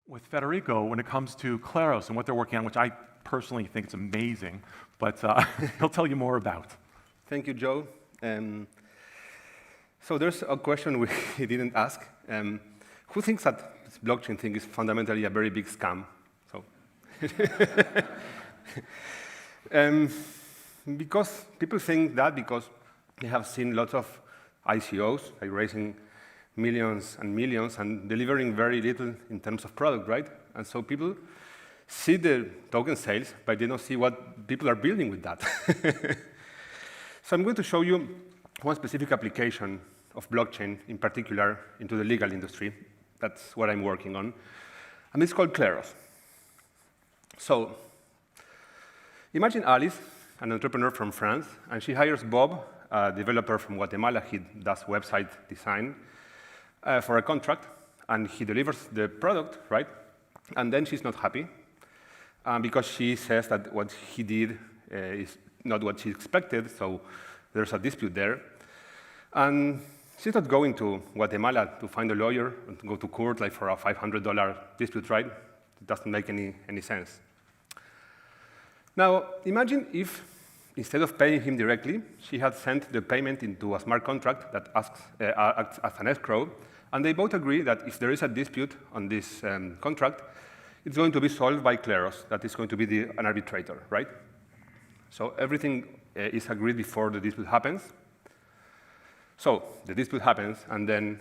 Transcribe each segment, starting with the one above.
with Federico when it comes to Kleros and what they're working on, which I personally think is amazing, but he'll tell you more about. Thank you, Joe. So there's a question we didn't ask. Who thinks that this blockchain thing is fundamentally a very big scam? So, because people think that because they have seen lots of ICOs, like raising millions and millions and delivering very little in terms of product, right? And so people see the token sales, but they don't see what people are building with that. So I'm going to show you one specific application of blockchain, in particular, into the legal industry. That's what I'm working on. And it's called Kleros. So imagine Alice, an entrepreneur from France, and she hires Bob, a developer from Guatemala. He does website design for a contract, and he delivers the product, right? And then she's not happy because she says that what he did is not what she expected, so there's a dispute there. And she's not going to Guatemala to find a lawyer and to go to court like for a $500 dispute, right? It doesn't make any sense. Now, imagine if instead of paying him directly, she had sent the payment into a smart contract that acts as an escrow, and they both agree that if there is a dispute on this contract, it's going to be solved by Kleros, that is going to be an arbitrator, right? So everything is agreed before the dispute happens. So the dispute happens, and then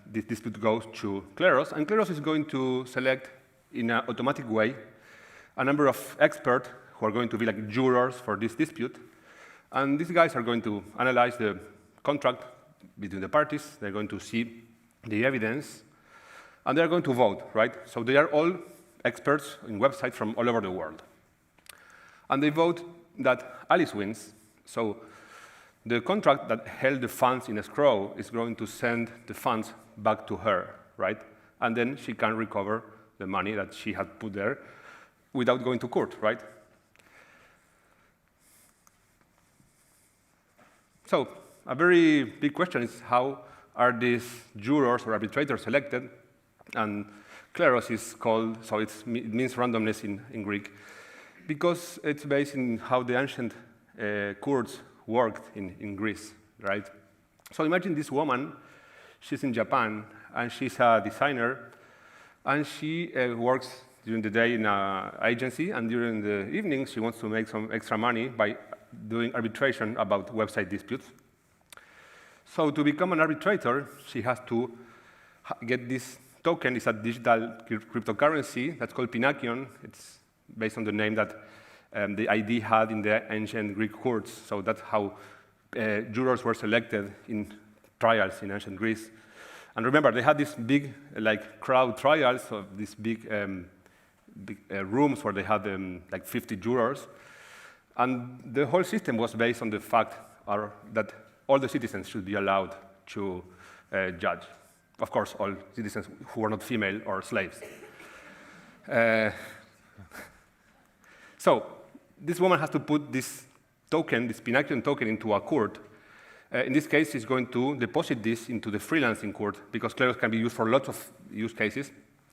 this dispute goes to Kleros, and Kleros is going to select, in an automatic way, a number of experts who are going to be like jurors for this dispute. And these guys are going to analyze the contract between the parties. They're going to see the evidence, and they're going to vote, right? So they are all experts in websites from all over the world. And they vote that Alice wins. So the contract that held the funds in escrow is going to send the funds back to her, right? And then she can recover the money that she had put there without going to court, right? So a very big question is, how are these jurors or arbitrators selected? And Kleros is called, so it means randomness in Greek, because it's based in how the ancient courts worked in Greece, right? So imagine this woman, she's in Japan, and she's a designer, and she works during the day in an agency, and during the evening, she wants to make some extra money by doing arbitration about website disputes. So to become an arbitrator, she has to get this token. It's a digital cryptocurrency that's called Pinakion. It's based on the name that the ID had in the ancient Greek courts. So that's how jurors were selected in trials in ancient Greece. And remember, they had these big, like, crowd trials, so these big rooms where they had like 50 jurors. And the whole system was based on the fact that all the citizens should be allowed to judge. Of course, all citizens who are not female or slaves. So this woman has to put this token, this Pinakion token, into a court. In this case, she's going to deposit this into the freelancing court, because Kleros can be used for lots of use cases.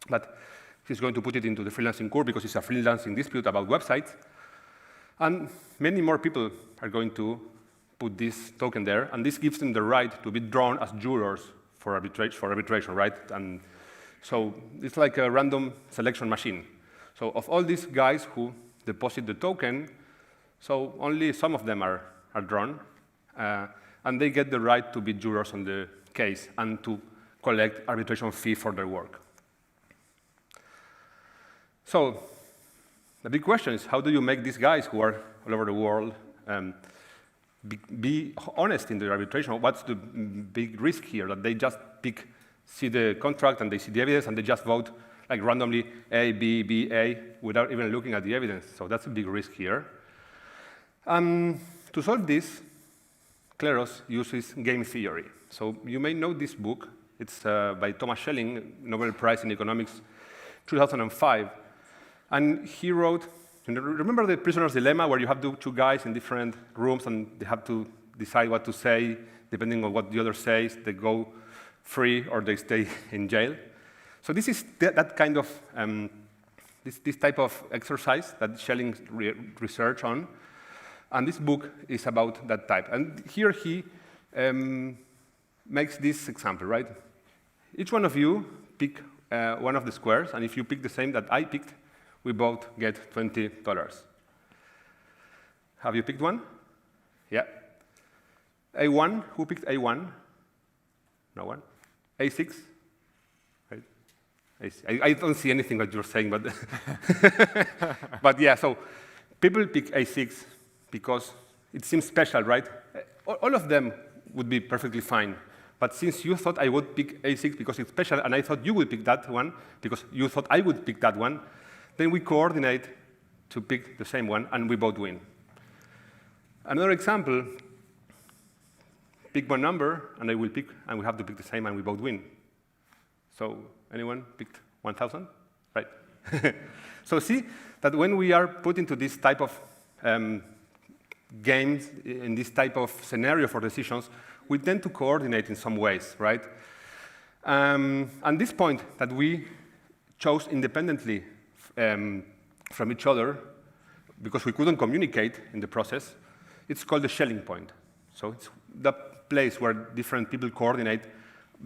But she's going to put it into the freelancing court because it's a freelancing dispute about websites. And many more people are going to put this token there, and this gives them the right to be drawn as jurors for arbitration, right? And so it's like a random selection machine. So of all these guys who deposit the token, so only some of them are drawn, and they get the right to be jurors on the case and to collect arbitration fee for their work. So the big question is, how do you make these guys who are all over the world be honest in their arbitration? What's the big risk here? That they just see the contract and they see the evidence and they just vote like randomly A, B, B, A, without even looking at the evidence. So that's a big risk here. To solve this, Kleros uses game theory. So you may know this book. It's by Thomas Schelling, Nobel Prize in Economics, 2005. And he wrote, remember the prisoner's dilemma, where you have two guys in different rooms and they have to decide what to say, depending on what the other says, they go free or they stay in jail? So this is that kind of, this type of exercise that Schelling research on. And this book is about that type. And here he makes this example, right? Each one of you pick one of the squares, and if you pick the same that I picked, we both get $20. Have you picked one? Yeah. A1, who picked A1? No one. A6? Right? I don't see anything that you're saying, but but yeah, so people pick A6 because it seems special, right? All of them would be perfectly fine. But since you thought I would pick A6 because it's special, and I thought you would pick that one because you thought I would pick that one, then we coordinate to pick the same one, and we both win. Another example, pick one number, and I will pick, and we have to pick the same, and we both win. So anyone picked 1,000? Right. So see that when we are put into this type of games, in this type of scenario for decisions, we tend to coordinate in some ways, right? And this point that we chose independently from each other, because we couldn't communicate in the process, it's called the Schelling point. So it's the place where different people coordinate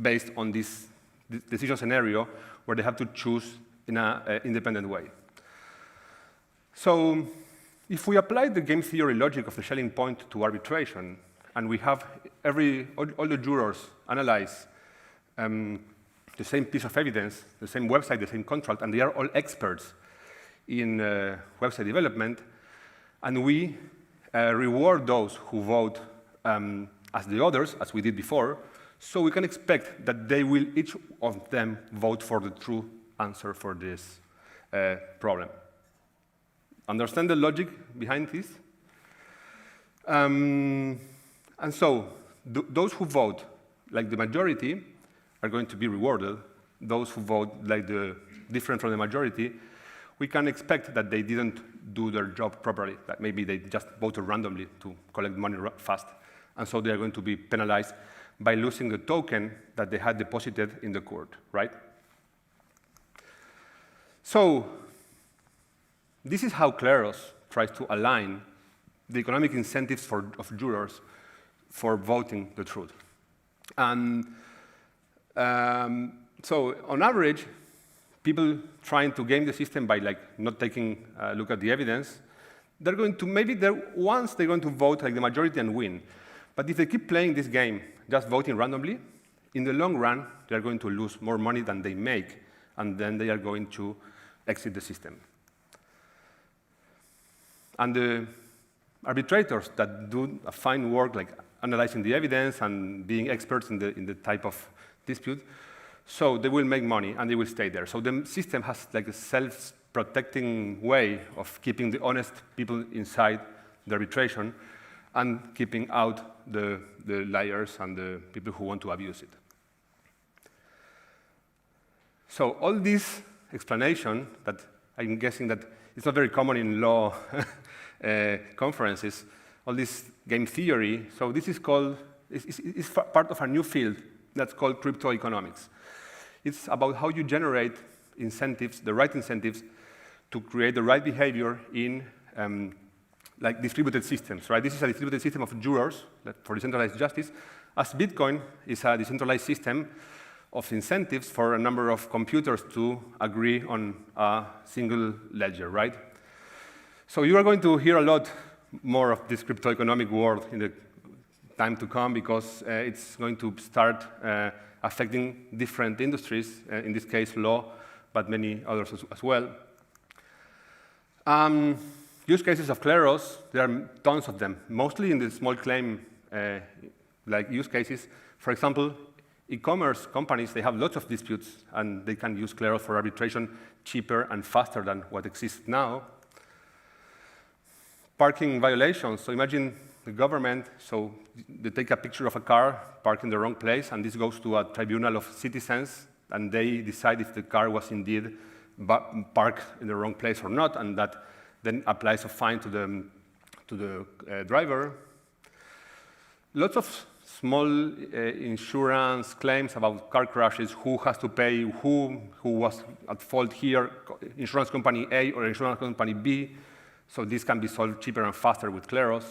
based on this decision scenario where they have to choose in an independent way. So if we apply the game theory logic of the Schelling point to arbitration, and we have all the jurors analyze the same piece of evidence, the same website, the same contract, and they are all experts in website development, and we reward those who vote as the others, as we did before, so we can expect that they will, each of them, vote for the true answer for this problem. Understand the logic behind this? And so, those who vote like the majority are going to be rewarded. Those who vote like the different from the majority, we can expect that they didn't do their job properly, that maybe they just voted randomly to collect money fast, and so they are going to be penalized by losing the token that they had deposited in the court, right? So, this is how Kleros tries to align the economic incentives of jurors for voting the truth. And so, on average, people trying to game the system by not taking a look at the evidence, they're going to, once they're going to vote like the majority and win. But if they keep playing this game, just voting randomly, in the long run, they're going to lose more money than they make, and then they are going to exit the system. And the arbitrators that do a fine work, like analyzing the evidence and being experts in the type of dispute, so they will make money and they will stay there. So the system has like a self-protecting way of keeping the honest people inside the arbitration and keeping out the liars and the people who want to abuse it. So all this explanation that I'm guessing that it's not very common in law conferences, all this game theory, so this is called, it's part of a new field that's called crypto economics. It's about how you generate incentives, the right incentives, to create the right behavior in like distributed systems, right? This is a distributed system of jurors for decentralized justice, as Bitcoin is a decentralized system of incentives for a number of computers to agree on a single ledger, right? So you are going to hear a lot more of this crypto economic world in the time to come because it's going to start affecting different industries, in this case law, but many others as well. Use cases of Kleros, there are tons of them, mostly in the small claim like use cases. For example, e-commerce companies, they have lots of disputes, and they can use Kleros for arbitration cheaper and faster than what exists now. Parking violations, so imagine the government, so they take a picture of a car parked in the wrong place, and this goes to a tribunal of citizens, and they decide if the car was indeed parked in the wrong place or not, and that then applies a fine to the driver. Lots of small insurance claims about car crashes, who has to pay who was at fault here, insurance company A or insurance company B. So this can be solved cheaper and faster with Kleros.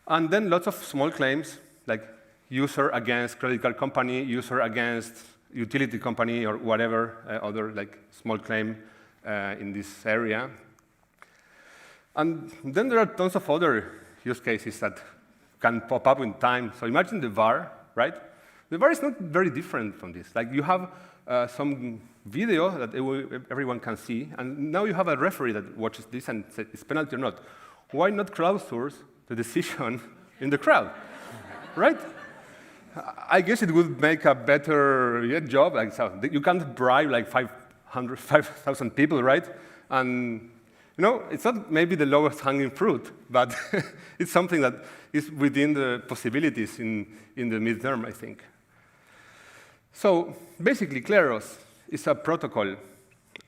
And then lots of small claims, like user against credit card company, user against utility company, or whatever other like small claim in this area. And then there are tons of other use cases that can pop up in time. So imagine the VAR, right? The VAR is not very different from this. Like you have some video that everyone can see, and now you have a referee that watches this and says it's penalty or not. Why not crowdsource the decision in the crowd, right? I guess it would make a better job. Like, so you can't bribe like 5,000 people, right? And you know, it's not maybe the lowest hanging fruit, but it's something that is within the possibilities in the midterm, I think. So basically, Kleros is a protocol,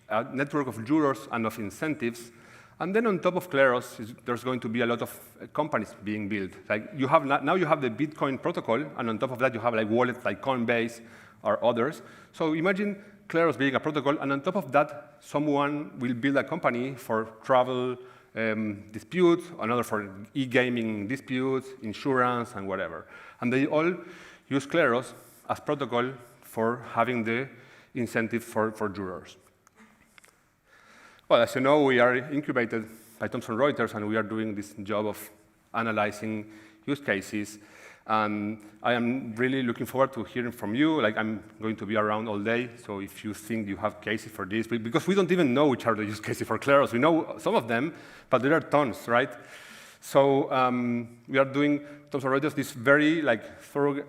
a network of jurors and of incentives. And then on top of Kleros, there's going to be a lot of companies being built. Like you have now you have the Bitcoin protocol, and on top of that, you have like wallets like Coinbase or others. So imagine Kleros being a protocol, and on top of that, someone will build a company for travel disputes, another for e-gaming disputes, insurance, and whatever. And they all use Kleros as protocol for having the incentive for jurors. Well, as you know, we are incubated by Thomson Reuters, and we are doing this job of analyzing use cases. And I am really looking forward to hearing from you. Like, I'm going to be around all day, so if you think you have cases for this, because we don't even know which are the use cases for Kleros. We know some of them, but there are tons, right? So we are doing, Thomson Reuters, this very thorough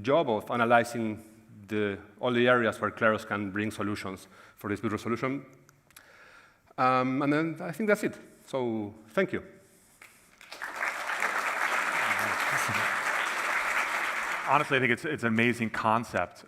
job of analyzing all the areas where Kleros can bring solutions for dispute resolution. And then I think that's it. So thank you. Honestly, I think it's an amazing concept.